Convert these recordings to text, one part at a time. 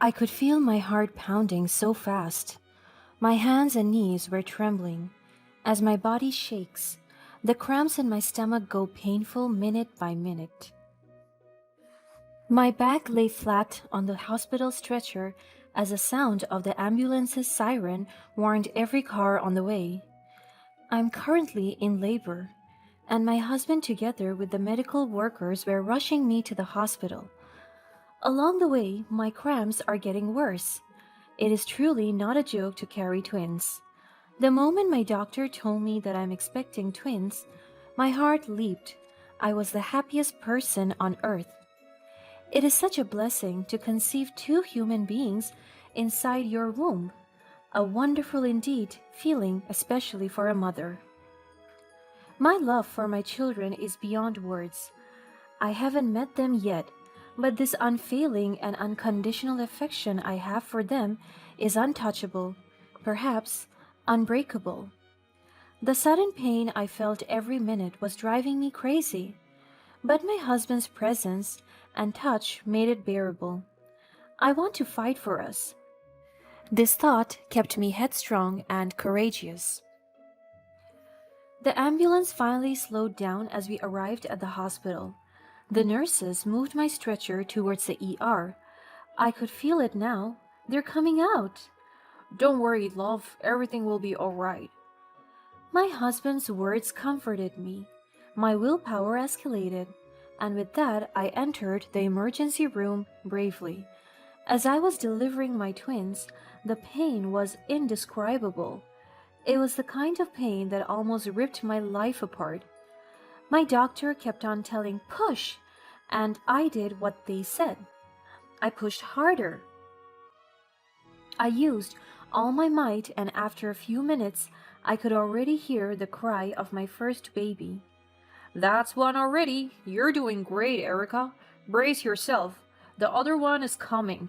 I could feel my heart pounding so fast. My hands and knees were trembling. As my body shakes, the cramps in my stomach go painful minute by minute. My back lay flat on the hospital stretcher as the sound of the ambulance's siren warned every car on the way. I'm currently in labor, and my husband, together with the medical workers, were rushing me to the hospital. Along the way, my cramps are getting worse. It is truly not a joke to carry twins. The moment my doctor told me that I'm expecting twins, my heart leaped. I was the happiest person on earth. It is such a blessing to conceive two human beings inside your womb. A wonderful indeed feeling, especially for a mother. My love for my children is beyond words. I haven't met them yet, but this unfailing and unconditional affection I have for them is untouchable, perhaps unbreakable. The sudden pain I felt every minute was driving me crazy, but my husband's presence and touch made it bearable. I want to fight for us. This thought kept me headstrong and courageous. The ambulance finally slowed down as we arrived at the hospital. The nurses moved my stretcher towards the ER. I could feel it now. They're coming out. Don't worry, love. Everything will be all right. My husband's words comforted me. My willpower escalated, and with that, I entered the emergency room bravely. As I was delivering my twins, the pain was indescribable. It was the kind of pain that almost ripped my life apart. My doctor kept on telling, "Push," and I did what they said. I pushed harder. I used all my might, and after a few minutes, I could already hear the cry of my first baby. That's one already. You're doing great, Erica. Brace yourself. The other one is coming.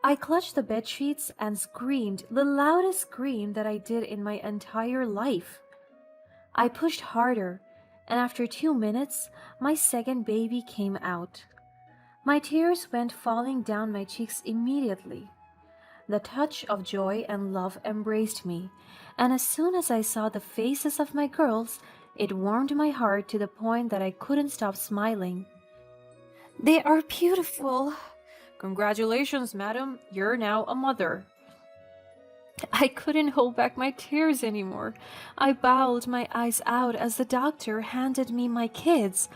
I clutched the bed sheets and screamed the loudest scream that I did in my entire life. I pushed harder, and after 2 minutes, my second baby came out. My tears went falling down my cheeks immediately. The touch of joy and love embraced me, and as soon as I saw the faces of my girls, it warmed my heart to the point that I couldn't stop smiling. They are beautiful. Congratulations, madam. You're now a mother. I couldn't hold back my tears anymore. I bawled my eyes out as the doctor handed me my kids.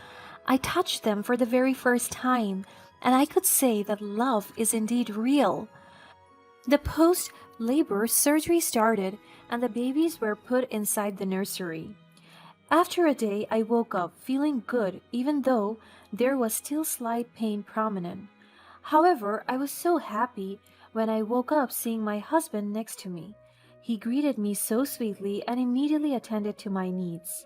I touched them for the very first time, and I could say that love is indeed real. The post-labor surgery started, and the babies were put inside the nursery. After a day, I woke up feeling good, even though there was still slight pain prominent. However, I was so happy when I woke up seeing my husband next to me. He greeted me so sweetly and immediately attended to my needs.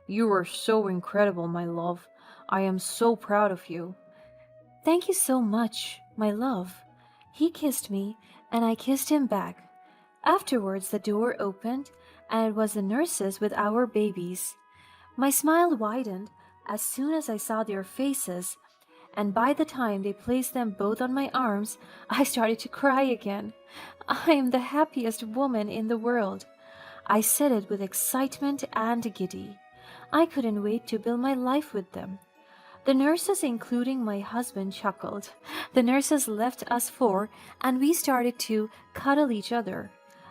You are so incredible, my love. I am so proud of you. Thank you so much, my love. He kissed me, and I kissed him back. Afterwards, the door opened, and it was the nurses with our babies. My smile widened as soon as I saw their faces, and by the time they placed them both on my arms, I started to cry again. I am the happiest woman in the world. I said it with excitement and giddy. I couldn't wait to build my life with them. The nurses, including my husband, chuckled. The nurses left us four, and we started to cuddle each other.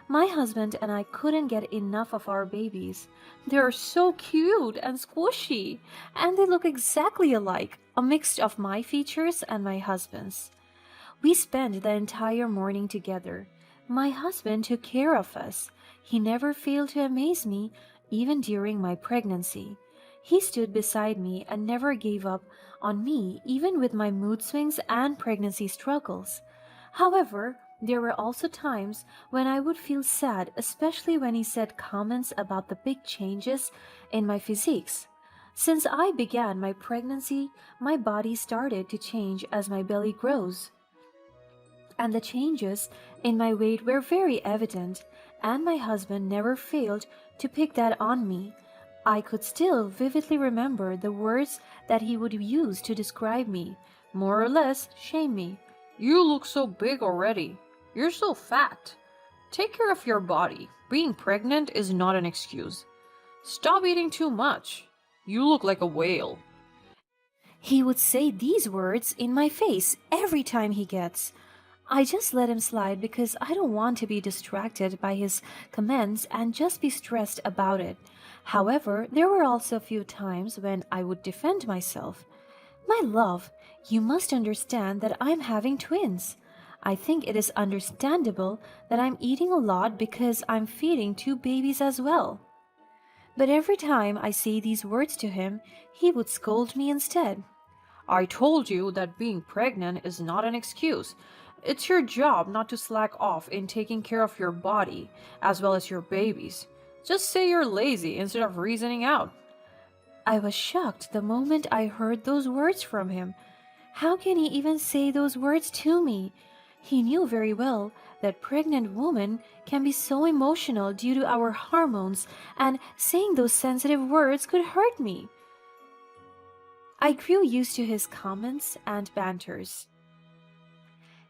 My husband and I couldn't get enough of our babies. They are so cute and squishy, and they look exactly alike, a mix of my features and my husband's. We spent the entire morning together. My husband took care of us. He never failed to amaze me, even during my pregnancy. He stood beside me and never gave up on me, even with my mood swings and pregnancy struggles. However, there were also times when I would feel sad, especially when he said comments about the big changes in my physiques. Since I began my pregnancy, my body started to change as my belly grows. And the changes in my weight were very evident, and my husband never failed to pick that on me. I could still vividly remember the words that he would use to describe me, more or less shame me. You look so big already. You're so fat. Take care of your body. Being pregnant is not an excuse. Stop eating too much. You look like a whale. He would say these words in my face every time he gets. I just let him slide because I don't want to be distracted by his comments and just be stressed about it. However, there were also a few times when I would defend myself. My love, you must understand that I'm having twins. I think it is understandable that I'm eating a lot because I'm feeding two babies as well. But every time I say these words to him, he would scold me instead. I told you that being pregnant is not an excuse. It's your job not to slack off in taking care of your body as well as your babies. Just say you're lazy instead of reasoning out. I was shocked the moment I heard those words from him. How can he even say those words to me? He knew very well that pregnant women can be so emotional due to our hormones, and saying those sensitive words could hurt me. I grew used to his comments and banters.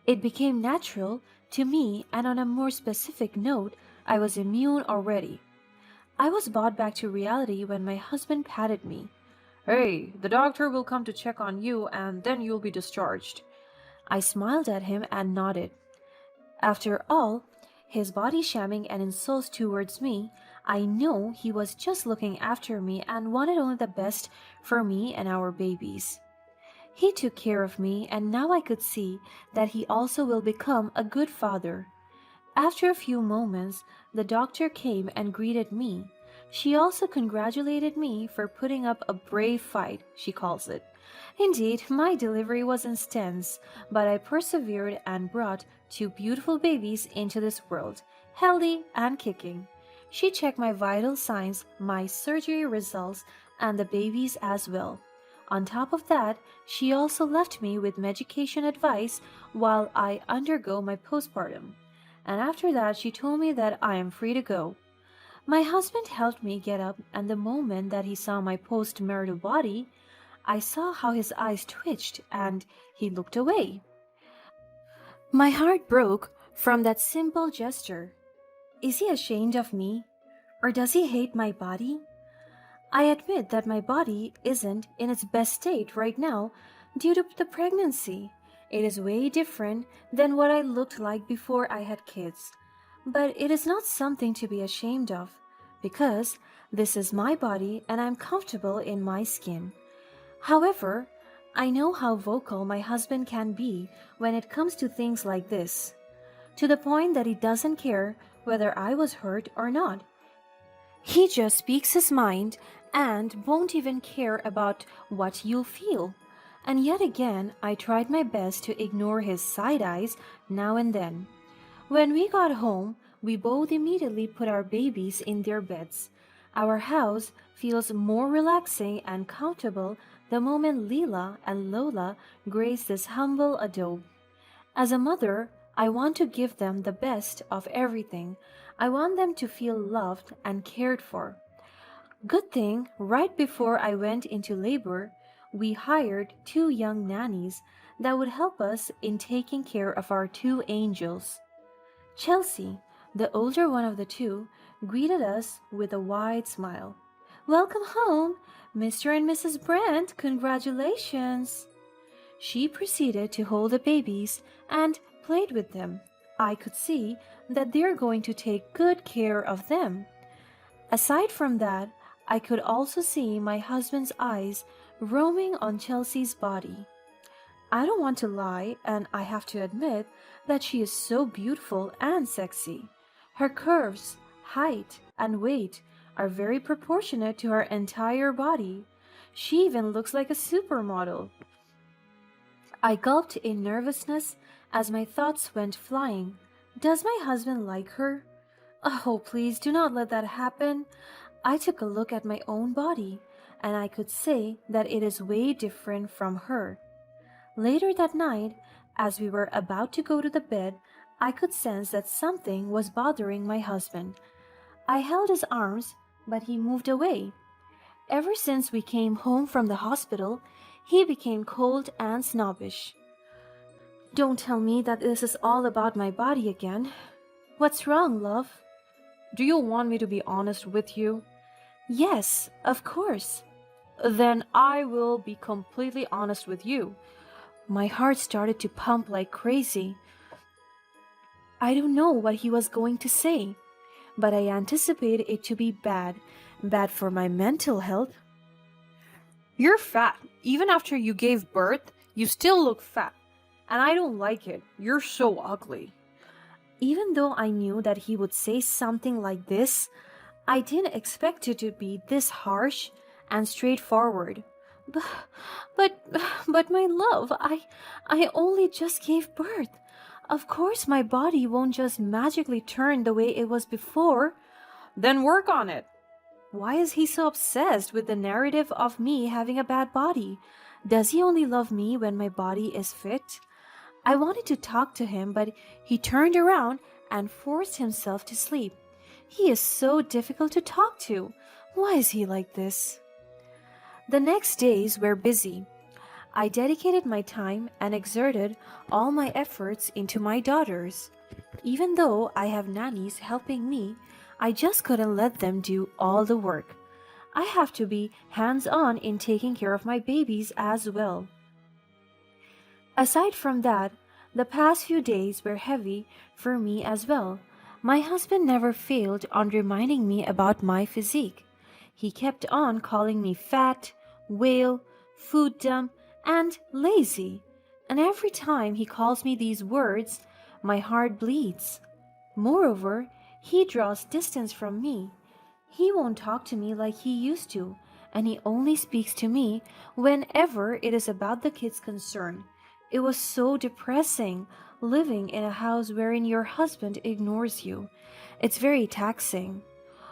It became natural to me, and on a more specific note, I was immune already. I was brought back to reality when my husband patted me. Hey, the doctor will come to check on you and then you'll be discharged. I smiled at him and nodded. After all, his body shaming and insults towards me, I know he was just looking after me and wanted only the best for me and our babies. He took care of me, and now I could see that he also will become a good father. After a few moments, the doctor came and greeted me. She also congratulated me for putting up a brave fight, she calls it. Indeed, my delivery was intense, but I persevered and brought two beautiful babies into this world, healthy and kicking. She checked my vital signs, my surgery results, and the babies as well. On top of that, she also left me with medication advice while I undergo my postpartum. And after that, she told me that I am free to go. My husband helped me get up, and the moment that he saw my post-marital body, I saw how his eyes twitched and he looked away. My heart broke from that simple gesture. Is he ashamed of me? Or does he hate my body? I admit that my body isn't in its best state right now due to the pregnancy. It is way different than what I looked like before I had kids. But it is not something to be ashamed of, because this is my body and I'm comfortable in my skin. However, I know how vocal my husband can be when it comes to things like this, to the point that he doesn't care whether I was hurt or not. He just speaks his mind and won't even care about what you'll feel. And yet again, I tried my best to ignore his side eyes now and then. When we got home, we both immediately put our babies in their beds. Our house feels more relaxing and comfortable the moment Leela and Lola grace this humble adobe. As a mother, I want to give them the best of everything. I want them to feel loved and cared for. Good thing, right before I went into labor, we hired two young nannies that would help us in taking care of our two angels. Chelsea, the older one of the two, greeted us with a wide smile. Welcome home, Mr. and Mrs. Brent, congratulations! She proceeded to hold the babies and played with them. I could see that they're going to take good care of them. Aside from that, I could also see my husband's eyes roaming on Chelsea's body. I don't want to lie, and I have to admit that she is so beautiful and sexy. Her curves, height, and weight are very proportionate to her entire body. She even looks like a supermodel. I gulped in nervousness as my thoughts went flying. Does my husband like her? Oh, please do not let that happen. I took a look at my own body, and I could say that it is way different from her. Later that night, as we were about to go to the bed, I could sense that something was bothering my husband. I held his arms, but he moved away. Ever since we came home from the hospital, he became cold and snobbish. Don't tell me that this is all about my body again. What's wrong, love? Do you want me to be honest with you? Yes, of course. Then I will be completely honest with you. My heart started to pump like crazy. I don't know what he was going to say, but I anticipated it to be bad. Bad for my mental health. You're fat. Even after you gave birth, you still look fat. And I don't like it. You're so ugly. Even though I knew that he would say something like this, I didn't expect it to be this harsh and straightforward. But, but, but my love, I only just gave birth. Of course, my body won't just magically turn the way it was before. Then work on it. Why is he so obsessed with the narrative of me having a bad body? Does he only love me when my body is fit? I wanted to talk to him, but he turned around and forced himself to sleep. He is so difficult to talk to. Why is he like this? The next days were busy. I dedicated my time and exerted all my efforts into my daughters. Even though I have nannies helping me, I just couldn't let them do all the work. I have to be hands-on in taking care of my babies as well. Aside from that, the past few days were heavy for me as well. My husband never failed on reminding me about my physique. He kept on calling me fat, whale, food dump, and lazy. And every time he calls me these words, my heart bleeds. Moreover, he draws distance from me. He won't talk to me like he used to, and he only speaks to me whenever it is about the kids' concern. It was so depressing living in a house wherein your husband ignores you. It's very taxing.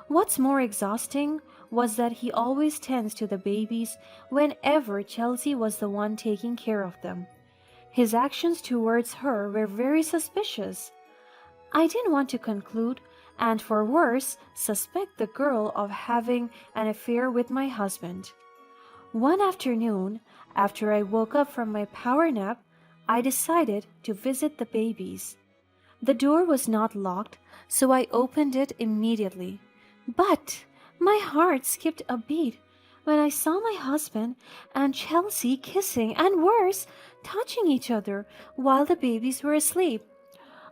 What's more exhausting was that he always tends to the babies whenever Chelsea was the one taking care of them. His actions towards her were very suspicious. I didn't want to conclude, and for worse, suspect the girl of having an affair with my husband. One afternoon, after I woke up from my power nap, I decided to visit the babies. The door was not locked, so I opened it immediately. But my heart skipped a beat when I saw my husband and Chelsea kissing and worse, touching each other while the babies were asleep.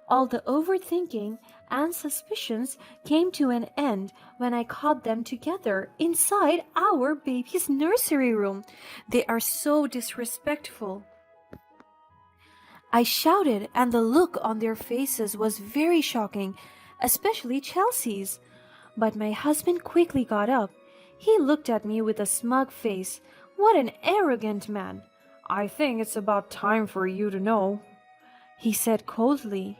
All the overthinking and suspicions came to an end when I caught them together inside our baby's nursery room. They are so disrespectful. I shouted, and the look on their faces was very shocking, especially Chelsea's. But my husband quickly got up. He looked at me with a smug face. What an arrogant man! I think it's about time for you to know, he said coldly.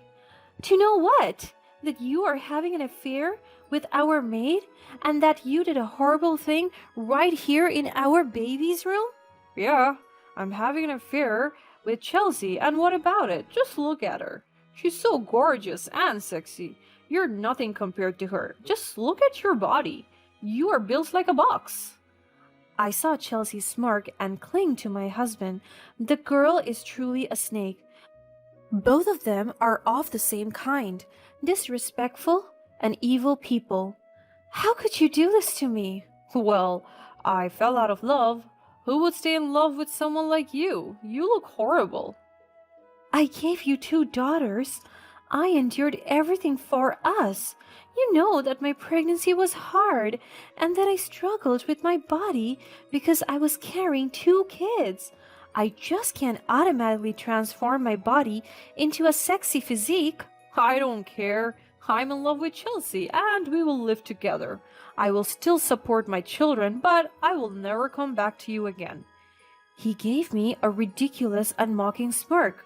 To know what? That you are having an affair with our maid, and that you did a horrible thing right here in our baby's room? Yeah, I'm having an affair with Chelsea, and what about it? Just look at her. She's so gorgeous and sexy. You're nothing compared to her. Just look at your body. You are built like a box. I saw Chelsea smirk and cling to my husband. The girl is truly a snake. Both of them are of the same kind, disrespectful and evil people. How could you do this to me? Well, I fell out of love. Who would stay in love with someone like you? You look horrible. I gave you 2 daughters. I endured everything for us. You know that my pregnancy was hard and that I struggled with my body because I was carrying 2 kids. I just can't automatically transform my body into a sexy physique. I don't care. I'm in love with Chelsea and we will live together. I will still support my children, but I will never come back to you again. He gave me a ridiculous and mocking smirk,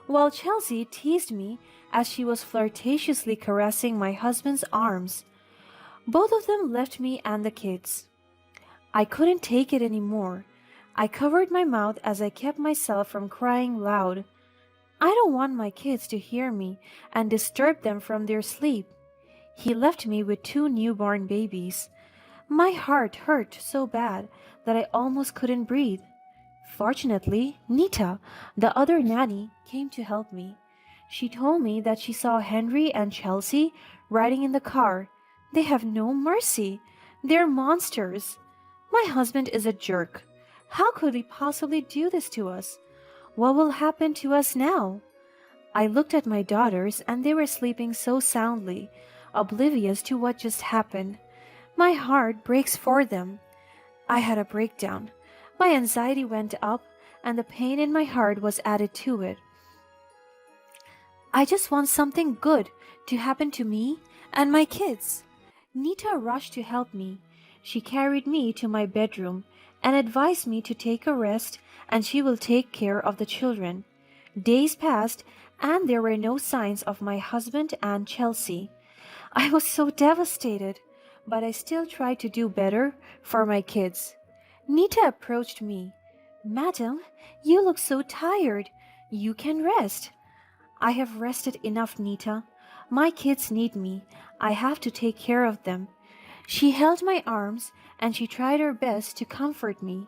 while Chelsea teased me as she was flirtatiously caressing my husband's arms. Both of them left me and the kids. I couldn't take it anymore. I covered my mouth as I kept myself from crying loud. I don't want my kids to hear me and disturb them from their sleep. He left me with 2 newborn babies. My heart hurt so bad that I almost couldn't breathe. Fortunately, Nita, the other nanny, came to help me. She told me that she saw Henry and Chelsea riding in the car. They have no mercy. They're monsters. My husband is a jerk. How could he possibly do this to us? What will happen to us now? I looked at my daughters and they were sleeping so soundly, oblivious to what just happened. My heart breaks for them. I had a breakdown. My anxiety went up and the pain in my heart was added to it. I just want something good to happen to me and my kids. Nita rushed to help me. She carried me to my bedroom and advised me to take a rest and she will take care of the children. Days passed and there were no signs of my husband and Chelsea. I was so devastated, but I still tried to do better for my kids. Nita approached me. Madam, you look so tired. You can rest. I have rested enough, Nita. My kids need me. I have to take care of them. She held my arms and she tried her best to comfort me.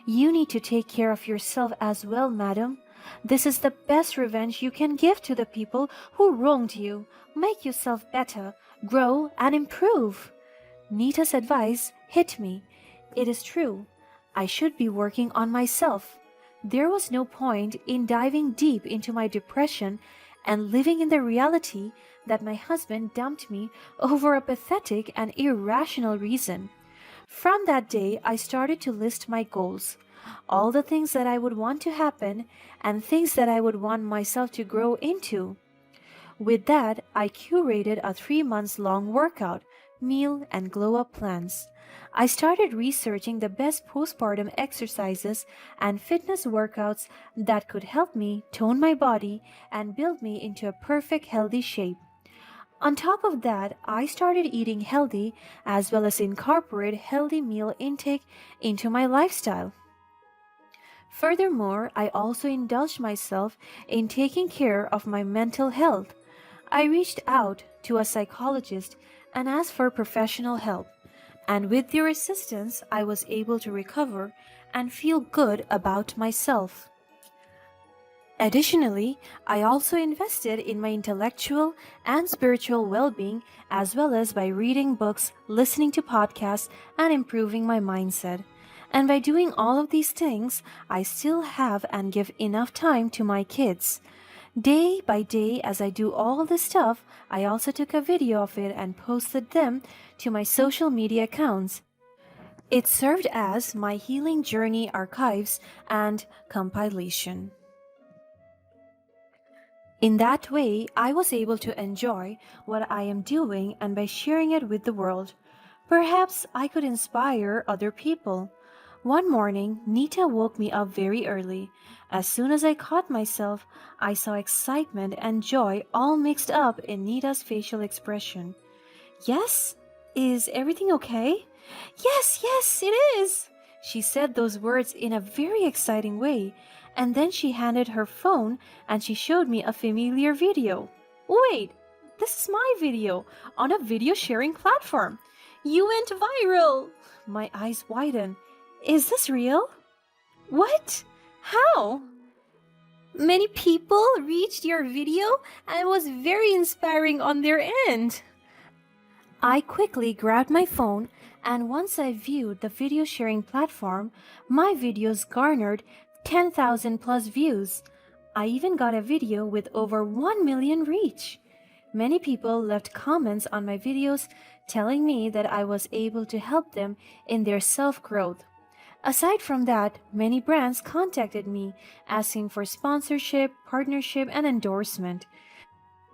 You need to take care of yourself as well, madam. This is the best revenge you can give to the people who wronged you. Make yourself better, grow and improve. Nita's advice hit me. It is true. I should be working on myself. There was no point in diving deep into my depression and living in the reality that my husband dumped me over a pathetic and irrational reason. From that day, I started to list my goals, all the things that I would want to happen and things that I would want myself to grow into. With that, I curated a 3-month-long workout, meal, and glow-up plans. I started researching the best postpartum exercises and fitness workouts that could help me tone my body and build me into a perfect healthy shape. On top of that, I started eating healthy as well as incorporate healthy meal intake into my lifestyle. Furthermore, I also indulged myself in taking care of my mental health. I reached out to a psychologist and asked for professional help. And with their assistance, I was able to recover and feel good about myself. Additionally, I also invested in my intellectual and spiritual well-being as well as by reading books, listening to podcasts, and improving my mindset. And by doing all of these things, I still have and give enough time to my kids. Day by day, as I do all this stuff, I also took a video of it and posted them to my social media accounts. It served as my healing journey archives and compilation. In that way, I was able to enjoy what I am doing and by sharing it with the world, perhaps I could inspire other people. One morning, Nita woke me up very early. As soon as I caught myself, I saw excitement and joy all mixed up in Nita's facial expression. Yes? Is everything okay? Yes, it is. She said those words in a very exciting way, and then she handed her phone and she showed me a familiar video. Wait, this is my video on a video sharing platform. You went viral. My eyes widened. Is this real? What? How? Many people reached your video and it was very inspiring on their end. I quickly grabbed my phone and once I viewed the video sharing platform, my videos garnered 10,000 plus views. I even got a video with over 1 million reach. Many people left comments on my videos telling me that I was able to help them in their self-growth. Aside from that, many brands contacted me asking for sponsorship, partnership, and endorsement.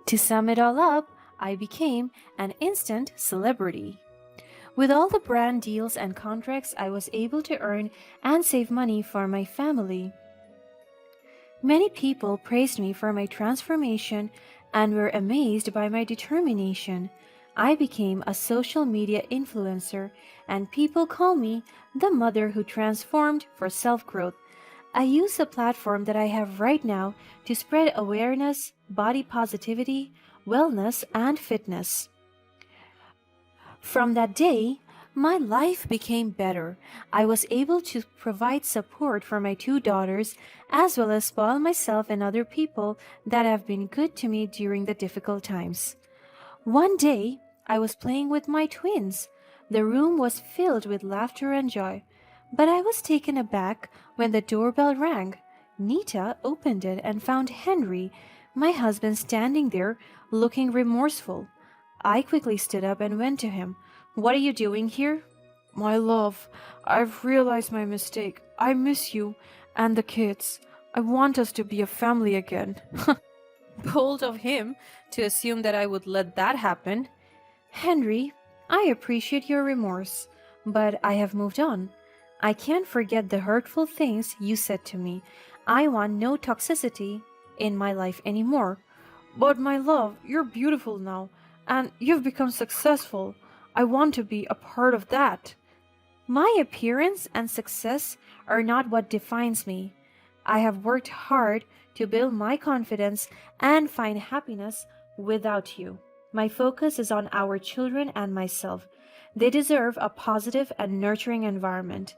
To sum it all up, I became an instant celebrity. With all the brand deals and contracts, I was able to earn and save money for my family. Many people praised me for my transformation and were amazed by my determination. I became a social media influencer, and people call me the mother who transformed for self-growth. I use the platform that I have right now to spread awareness, body positivity, wellness, and fitness. From that day, My life became better. I was able to provide support for my two daughters as well as spoil myself and other people that have been good to me during the difficult times. One day, I was playing with my twins. The room was filled with laughter and joy, but I was taken aback when the doorbell rang. Nita opened it and found Henry, my husband, standing there looking remorseful. I quickly stood up and went to him. "What are you doing here?" "My love, I've realized my mistake. I miss you and the kids. I want us to be a family again." Bold of him to assume that I would let that happen. "Henry, I appreciate your remorse, but I have moved on. I can't forget the hurtful things you said to me. I want no toxicity in my life anymore." But my love, you're beautiful now, and you've become successful. I want to be a part of that. My appearance and success are not what defines me. I have worked hard to build my confidence and find happiness without you. My focus is on our children and myself. They deserve a positive and nurturing environment.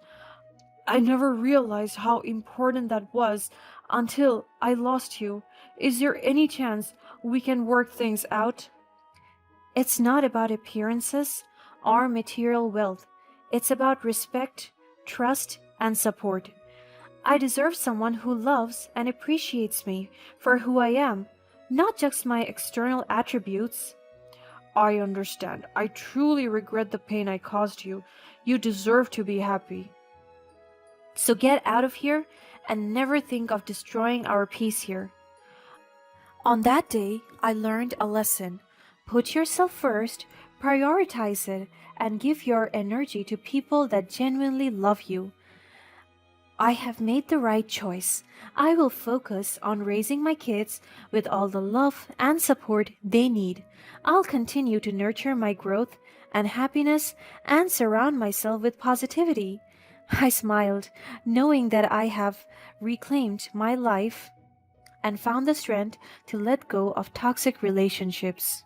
I never realized how important that was until I lost you. Is there any chance we can work things out? It's not about appearances or material wealth. It's about respect, trust, and support. I deserve someone who loves and appreciates me for who I am, not just my external attributes. I understand. I truly regret the pain I caused you. You deserve to be happy. So get out of here and never think of destroying our peace here. On that day, I learned a lesson. Put yourself first, prioritize it, and give your energy to people that genuinely love you. I have made the right choice. I will focus on raising my kids with all the love and support they need. I'll continue to nurture my growth and happiness and surround myself with positivity. I smiled, knowing that I have reclaimed my life and found the strength to let go of toxic relationships.